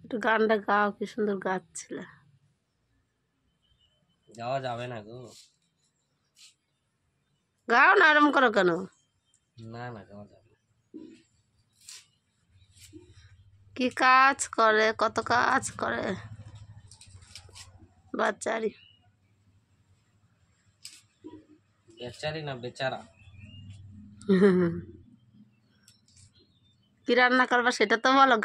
একটু গানটা গাও, কি সুন্দর গাচ্ছিল। যাওয়া যাবে না গো। গাও না, আরাম করো কেন? না না, যাওয়া যাবে না। কি কাজ করে, কত কাজ করে বাচ্চারি। বেচারি না, বেচারা। কি রান্না করবা সেটা তো বলো।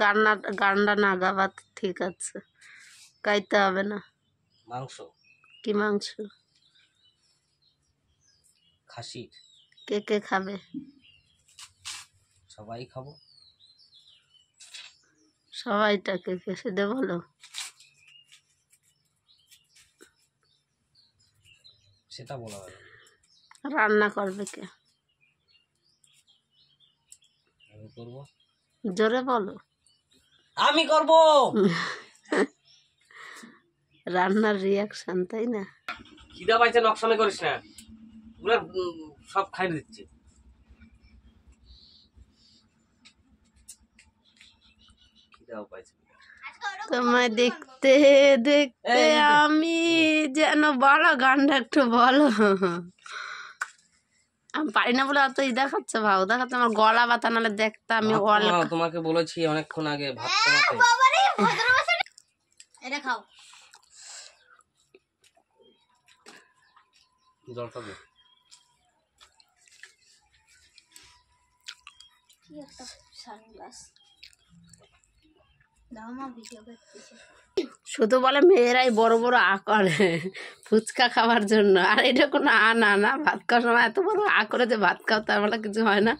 গানটা না গাবা তো ঠিক আছে, গাইতে হবে না। মাংস। কি মাংস? খাসির। কে কে খাবে? সবাই খাবো। সবাইটা কে কে সেটা বলো। সেটা বলা হবে। রান্না করবে কে? আমি করবো। জোরে বলো। আমি করব। রান্নার রিয়াকশন, তাই না? খিদা পাইছে, নকশানে করিস না। ওরা সব খাই দিচ্ছে। খিদাও পাইছে। তোমায় দেখতে দেখতে আমি যেন বড়। গানটা একটু বলো। আমি পারি না বলে অত দেখাচ্ছে, ভাও দেখাচ্ছে। আমার গলা ব্যথা, নাহলে দেখতে আমি তোমাকে বলেছি অনেকক্ষণ আগে ভাত খাওয়াতে। এটা খাও। জলটা দে। কি একটা সানগ্লাস দাও, মা ভিডিও করতেছে। শুধু বলে মেয়েরাই বড় বড় আ করে ফুচকা খাওয়ার জন্য। আর এটা কোনো আ না, না ভাত খাওয়ার সময় এত বড় আ করে যে ভাত খাও, তার বলে কিছু হয় না।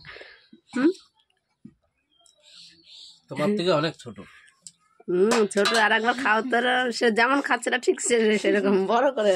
তোমার থেকে অনেক ছোট। ছোট। আর একবার খাও, তোর সে যেমন খাচ্ছে না ঠিক সেরকম বড় করে।